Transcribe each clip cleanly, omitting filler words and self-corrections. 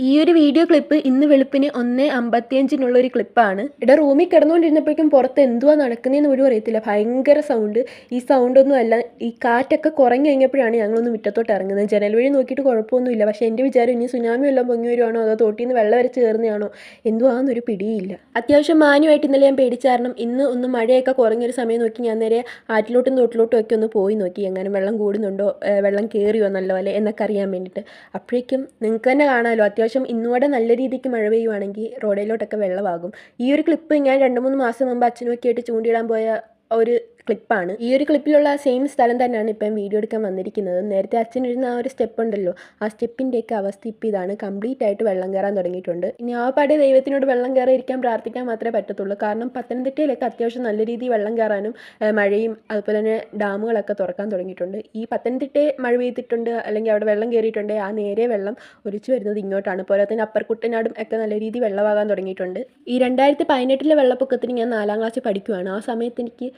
ഈ ഒരു video clip ഇന്ന് വെളുപ്പിന് 1:55-നുള്ളൊരു ക്ലിപ്പാണ്. ഇവിടെ റൂമിൽ കിടന്നുകൊണ്ടിരുന്നപ്പോഴേക്കും പുറത്ത് എന്തുവാ നടക്കുന്നതെന്ന് പോലും അറിയത്തില്ല. ഭയങ്കര സൗണ്ട്. ഈ സൗണ്ടൊന്നും അല്ല, ഈ കാറ്റൊക്കെ കുറഞ്ഞു കഴിഞ്ഞപ്പോഴാണ് ഞങ്ങളൊന്ന് മുറ്റത്തോട്ട് ഇറങ്ങുന്നത്. ജനൽ വഴി നോക്കിയിട്ട് കുഴപ്പമൊന്നുമില്ല. പക്ഷേ എൻ്റെ വിചാരം ഇനി സുനാമി വല്ലതും പൊങ്ങി വരുവാണോ അതോ തോട്ടിൽ നിന്ന് വെള്ളം വരച്ച് കയറുന്നതാണോ എന്തുവാന്നൊരു പിടിയില്ല. അത്യാവശ്യം മാന്യമായിട്ട് ഇന്നലെ ഞാൻ പേടിച്ച കാരണം ഇന്ന് ഒന്ന് മഴയൊക്കെ കുറഞ്ഞൊരു സമയം നോക്കി ഞാൻ നേരെ ആറ്റിലോട്ടും തോട്ടിലോട്ടും ഒക്കെ ഒന്ന് പോയി നോക്കി. എങ്ങനെ വെള്ളം കൂടുന്നുണ്ടോ, വെള്ളം കയറിയോ നല്ലപോലെ എന്നൊക്കെ അറിയാൻ വേണ്ടിയിട്ട്. അപ്പോഴേക്കും നിങ്ങൾക്ക് തന്നെ കാണാമല്ലോ, അത്യാവശ്യം ഇന്നുകൂടെ നല്ല രീതിക്ക് മഴ പെയ്യുവാണെങ്കിൽ റോഡിലോട്ടൊക്കെ വെള്ളമാകും. ഈ ഒരു ക്ലിപ്പ് ഞാൻ 2-3 മാസം മുമ്പ് അച്ഛനുമൊക്കെ ആയിട്ട് ചൂണ്ടിയിടാൻ പോയ ഒരു ക്ലിപ്പാണ്. ഈ ഒരു ക്ലിപ്പിലുള്ള സെയിം സ്ഥലം തന്നെയാണ് ഇപ്പം വീഡിയോ എടുക്കാൻ വന്നിരിക്കുന്നത്. നേരത്തെ അച്ഛനിരുന്ന ആ ഒരു സ്റ്റെപ്പ് ഉണ്ടല്ലോ, ആ സ്റ്റെപ്പിൻ്റെയൊക്കെ അവസ്ഥ ഇപ്പോൾ ഇതാണ്. കംപ്ലീറ്റ് ആയിട്ട് വെള്ളം കയറാൻ തുടങ്ങിയിട്ടുണ്ട്. ഇനി ആ പാടെ ദൈവത്തിനോട് വെള്ളം കയറിയിരിക്കാൻ പ്രാർത്ഥിക്കാൻ മാത്രമേ പറ്റത്തുള്ളൂ. കാരണം പത്തനംതിട്ടയിലൊക്കെ അത്യാവശ്യം നല്ല രീതിയിൽ വെള്ളം കയറാനും മഴയും അതുപോലെ തന്നെ ഡാമുകളൊക്കെ തുറക്കാൻ തുടങ്ങിയിട്ടുണ്ട്. ഈ പത്തനംതിട്ടയിൽ മഴ പെയ്തിട്ടുണ്ട് അല്ലെങ്കിൽ അവിടെ വെള്ളം കയറിയിട്ടുണ്ട്, ആ നേരെ വെള്ളം ഒലിച്ചു വരുന്നത് ഇങ്ങോട്ടാണ്. പോലെ തന്നെ അപ്പർ കുട്ടനാടും ഒക്കെ നല്ല രീതിയിൽ വെള്ളമാകാൻ തുടങ്ങിയിട്ടുണ്ട്. ഈ 2018-ലെ വെള്ളപ്പൊക്കത്തിന് ഞാൻ 4ാം ക്ലാസ്സിൽ പഠിക്കുവാണ്. ആ സമയത്ത് എനിക്ക്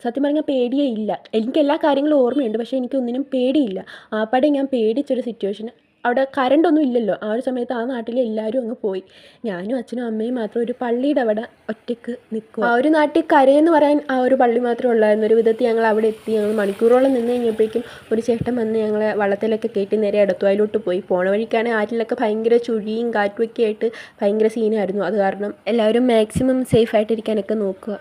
സത്യം പറഞ്ഞാൽ പേടിയേ ഇല്ല. എനിക്ക് എല്ലാ കാര്യങ്ങളും ഓർമ്മയുണ്ട്, പക്ഷേ എനിക്കൊന്നിനും പേടിയില്ല. ആപ്പാടെ ഞാൻ പേടിച്ചൊരു സിറ്റുവേഷൻ. അവിടെ കറണ്ടൊന്നും ഇല്ലല്ലോ ആ ഒരു സമയത്ത്. ആ നാട്ടിലെ എല്ലാവരും അങ്ങ് പോയി. ഞാനും അച്ഛനും അമ്മയും മാത്രം ഒരു പള്ളിയുടെ അവിടെ ഒറ്റയ്ക്ക് നിൽക്കുക. ആ ഒരു നാട്ടിൽ കരയെന്ന് പറയാൻ ആ ഒരു പള്ളി മാത്രമേ ഉള്ളായിരുന്നു. ഒരു വിധത്തിൽ ഞങ്ങൾ അവിടെ എത്തി. ഞങ്ങൾ മണിക്കൂറോളം നിന്ന് കഴിഞ്ഞപ്പോഴേക്കും ഒരു ചേട്ടൻ വന്ന് ഞങ്ങളെ വള്ളത്തിലൊക്കെ കയറ്റി നേരെ എടത്തുവായിലോട്ട് പോയി. പോണ വഴിക്കാണെങ്കിൽ ആറ്റിലൊക്കെ ഭയങ്കര ചുഴിയും കാറ്റുമൊക്കെ ആയിട്ട് ഭയങ്കര സീനായിരുന്നു. അത് കാരണം എല്ലാവരും മാക്സിമം സേഫായിട്ടിരിക്കാനൊക്കെ നോക്കുക.